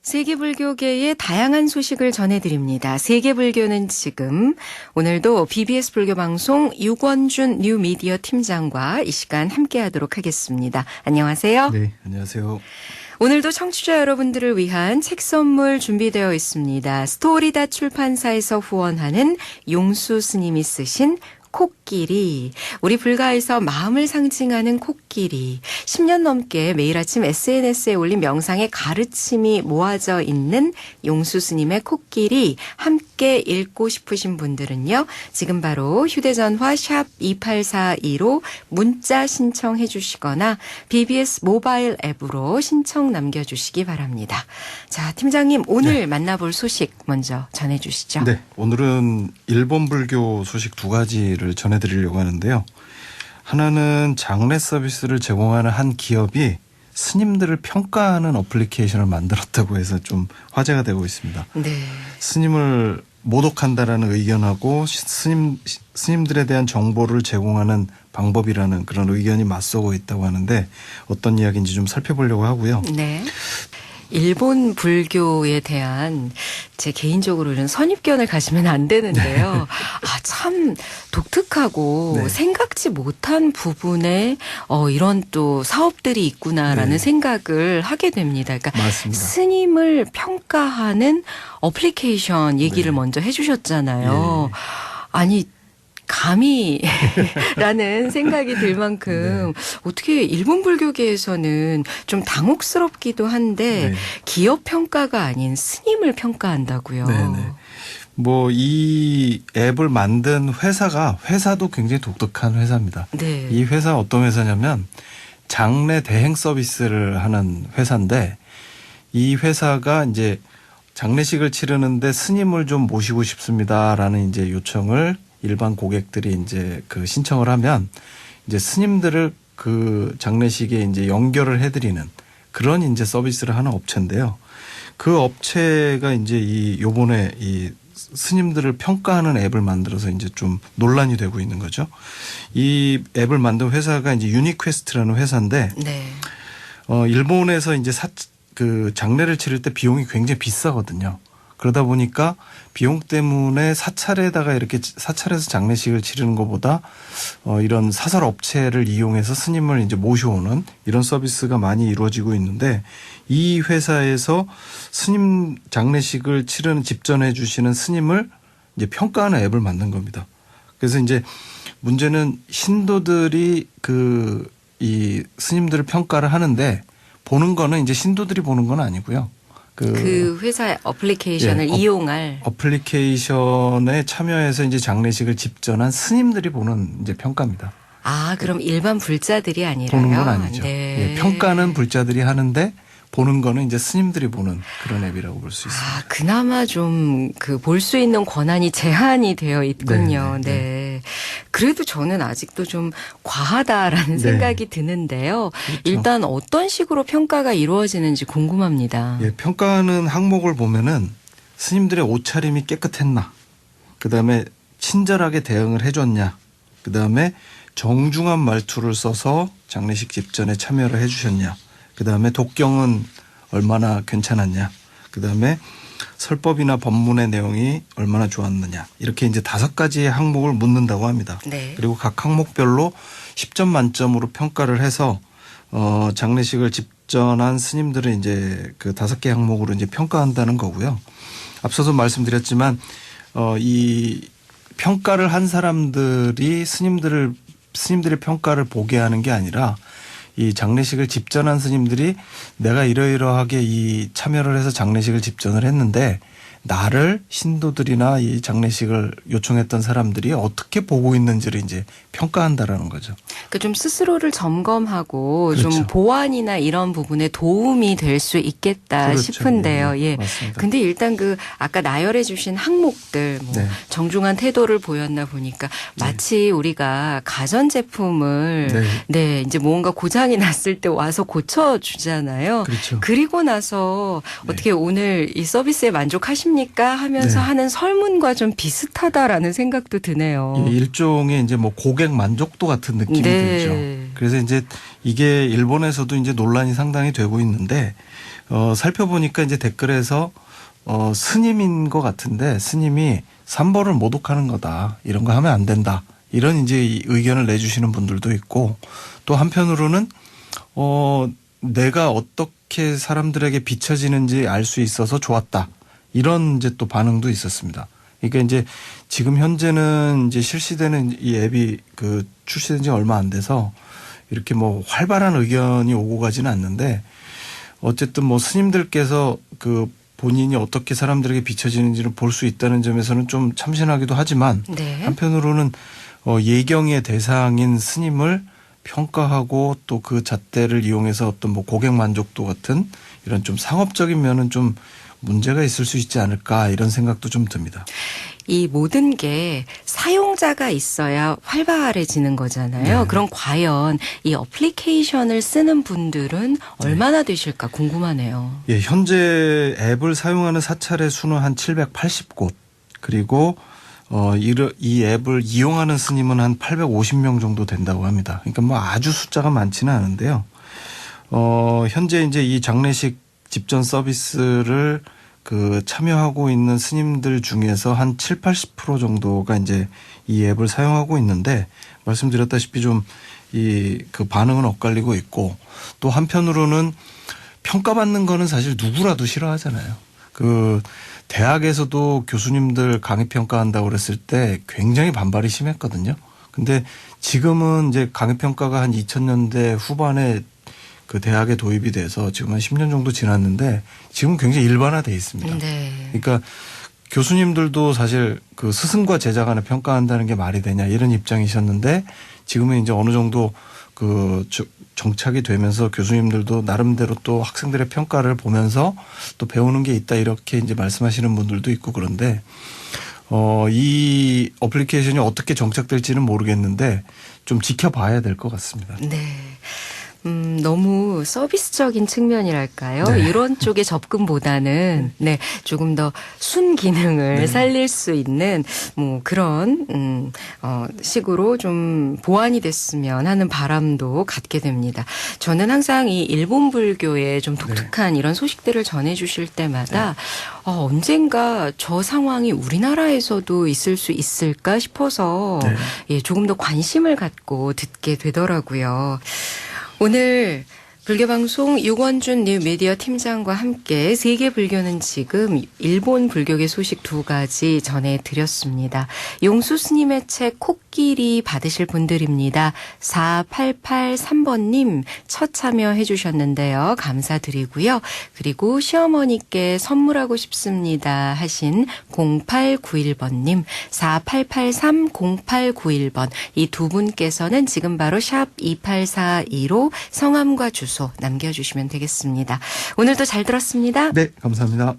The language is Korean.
세계불교계의 다양한 소식을 전해드립니다. 세계불교는 지금 오늘도 BBS 불교방송 유권준 뉴미디어 팀장과 이 시간 함께하도록 하겠습니다. 안녕하세요. 네, 안녕하세요. 오늘도 청취자 여러분들을 위한 책 선물 준비되어 있습니다. 스토리다 출판사에서 후원하는 용수 스님이 쓰신 코끼리, 우리 불가에서 마음을 상징하는 코끼리, 10년 넘게 매일 아침 SNS에 올린 명상의 가르침이 모아져 있는 용수 스님의 코끼리 함께 읽고 싶으신 분들은요. 지금 바로 휴대전화 샵 2842로 문자 신청해 주시거나 BBS 모바일 앱으로 신청 남겨주시기 바랍니다. 자, 팀장님 오늘 만나볼 소식 먼저 전해주시죠. 네, 오늘은 일본 불교 소식 두 가지를 전해드리려고 하는데요. 하나는 장례 서비스를 제공하는 한 기업이 스님들을 평가하는 어플리케이션을 만들었다고 해서 좀 화제가 되고 있습니다. 네. 스님을 모독한다라는 의견하고 스님들에 대한 정보를 제공하는 방법이라는 그런 의견이 맞서고 있다고 하는데 어떤 이야기인지 좀 살펴보려고 하고요. 네. 일본 불교에 대한 제 개인적으로는 선입견을 가지면 안 되는데요. 참 독특하고 네. 생각지 못한 부분에 이런 또 사업들이 있구나라는 네. 생각을 하게 됩니다. 그러니까 맞습니다. 스님을 평가하는 어플리케이션 얘기를 네. 먼저 해주셨잖아요. 예. 아니 감히 라는 생각이 들 만큼 어떻게 일본 불교계에서는 좀 당혹스럽기도 한데 네. 기업 평가가 아닌 스님을 평가한다고요. 네네. 뭐 이 앱을 만든 회사도 굉장히 독특한 회사입니다. 네. 이 회사 어떤 회사냐면 장례 대행 서비스를 하는 회사인데 이 회사가 이제 장례식을 치르는데 스님을 좀 모시고 싶습니다라는 이제 요청을 일반 고객들이 이제 그 신청을 하면 이제 스님들을 그 장례식에 이제 연결을 해드리는 그런 이제 서비스를 하는 업체인데요. 그 업체가 이제 요번에 이 스님들을 평가하는 앱을 만들어서 이제 좀 논란이 되고 있는 거죠. 이 앱을 만든 회사가 이제 유니퀘스트라는 회사인데, 네. 일본에서 이제 그 장례를 치를 때 비용이 굉장히 비싸거든요. 그러다 보니까 비용 때문에 사찰에서 장례식을 치르는 것보다 이런 사설 업체를 이용해서 스님을 이제 모셔오는 이런 서비스가 많이 이루어지고 있는데 이 회사에서 스님 장례식을 치르는 집전해 주시는 스님을 이제 평가하는 앱을 만든 겁니다. 그래서 이제 문제는 신도들이 이 스님들을 평가를 하는데 보는 거는 이제 신도들이 보는 건 아니고요. 그 회사의 어플리케이션을 이용할 어플리케이션에 참여해서 이제 장례식을 집전한 스님들이 보는 이제 평가입니다. 그럼 일반 불자들이 아니라요? 보는 건 아니죠. 네. 예, 평가는 불자들이 하는데 보는 거는 이제 스님들이 보는 그런 앱이라고 볼 수 있습니다. 그나마 좀 볼 수 있는 권한이 제한이 되어 있군요. 네. 네. 그래도 저는 아직도 좀 과하다라는 생각이 드는데요. 그렇죠. 일단 어떤 식으로 평가가 이루어지는지 궁금합니다. 예, 평가하는 항목을 보면은 스님들의 옷차림이 깨끗했나, 그 다음에 친절하게 대응을 해줬냐, 그 다음에 정중한 말투를 써서 장례식 집전에 참여를 해주셨냐, 그 다음에 독경은 얼마나 괜찮았냐, 그 다음에 설법이나 법문의 내용이 얼마나 좋았느냐, 이렇게 이제 5가지의 항목을 묻는다고 합니다. 네. 그리고 각 항목별로 10점 만점으로 평가를 해서 장례식을 집전한 스님들을 이제 그 5개 항목으로 이제 평가한다는 거고요. 앞서도 말씀드렸지만 이 평가를 한 사람들이 스님들의 평가를 보게 하는 게 아니라 이 장례식을 집전한 스님들이 내가 이러이러하게 이 참여를 해서 장례식을 집전을 했는데 나를 신도들이나 이 장례식을 요청했던 사람들이 어떻게 보고 있는지를 이제 평가한다라는 거죠. 그러니까 좀 스스로를 점검하고 그렇죠. 좀 보완이나 이런 부분에 도움이 될 수 있겠다 그렇죠. 싶은데요. 예. 맞습니다. 근데 일단 아까 나열해 주신 항목들 네. 정중한 태도를 보였나 보니까 마치 우리가 가전 제품을 이제 뭔가 고장이 났을 때 와서 고쳐 주잖아요. 그렇죠. 그리고 나서 어떻게 오늘 이 서비스에 만족하십니까? 하면서 하는 설문과 좀 비슷하다라는 생각도 드네요. 일종의 이제 뭐 고객 만족도 같은 느낌이 들죠. 그래서 이제 이게 일본에서도 이제 논란이 상당히 되고 있는데 살펴보니까 이제 댓글에서 스님인 것 같은데 스님이 삼벌을 모독하는 거다. 이런 거 하면 안 된다. 이런 이제 이 의견을 내주시는 분들도 있고 또 한편으로는 내가 어떻게 사람들에게 비춰지는지 알 수 있어서 좋았다. 이런 이제 또 반응도 있었습니다. 그러니까 이제 지금 현재는 이제 실시되는 이 앱이 출시된 지 얼마 안 돼서 이렇게 뭐 활발한 의견이 오고 가지는 않는데 어쨌든 뭐 스님들께서 본인이 어떻게 사람들에게 비춰지는지를 볼 수 있다는 점에서는 좀 참신하기도 하지만 네. 한편으로는 예경의 대상인 스님을 평가하고 또 그 잣대를 이용해서 어떤 뭐 고객 만족도 같은 이런 좀 상업적인 면은 좀 문제가 있을 수 있지 않을까 이런 생각도 좀 듭니다. 이 모든 게 사용자가 있어야 활발해지는 거잖아요. 네. 그럼 과연 이 어플리케이션을 쓰는 분들은 얼마나 되실까 궁금하네요. 예, 현재 앱을 사용하는 사찰의 수는 한 780곳 그리고 이 앱을 이용하는 스님은 한 850명 정도 된다고 합니다. 그러니까 뭐 아주 숫자가 많지는 않은데요. 현재 이제 이 장례식 집전 서비스를 참여하고 있는 스님들 중에서 한 7, 80% 정도가 이제 이 앱을 사용하고 있는데 말씀드렸다시피 좀 반응은 엇갈리고 있고 또 한편으로는 평가받는 거는 사실 누구라도 싫어하잖아요. 대학에서도 교수님들 강의 평가한다고 그랬을 때 굉장히 반발이 심했거든요. 근데 지금은 이제 강의 평가가 한 2000년대 후반에 대학에 도입이 돼서 지금 한 10년 정도 지났는데 지금 굉장히 일반화돼 있습니다. 네. 그러니까 교수님들도 사실 스승과 제자 간에 평가한다는 게 말이 되냐 이런 입장이셨는데 지금은 이제 어느 정도 정착이 되면서 교수님들도 나름대로 또 학생들의 평가를 보면서 또 배우는 게 있다 이렇게 이제 말씀하시는 분들도 있고 그런데 이 어플리케이션이 어떻게 정착될지는 모르겠는데 좀 지켜봐야 될 것 같습니다. 네. 너무 서비스적인 측면이랄까요? 네. 이런 쪽의 접근보다는 조금 더 순기능을 살릴 수 있는 뭐 그런 식으로 좀 보완이 됐으면 하는 바람도 갖게 됩니다. 저는 항상 이 일본 불교의 좀 독특한 이런 소식들을 전해 주실 때마다 언젠가 저 상황이 우리나라에서도 있을 수 있을까 싶어서 조금 더 관심을 갖고 듣게 되더라고요. 오늘 불교방송 유권준 뉴미디어 팀장과 함께 세계 불교는 지금 일본 불교계 소식 2가지 전해드렸습니다. 용수 스님의 책 코끼리 받으실 분들입니다. 4883번님 첫 참여해 주셨는데요. 감사드리고요. 그리고 시어머니께 선물하고 싶습니다 하신 0891번님 4883-0891번 이 두 분께서는 지금 바로 샵 2842로 성함과 주소 남겨주시면 되겠습니다. 오늘도 잘 들었습니다. 네, 감사합니다.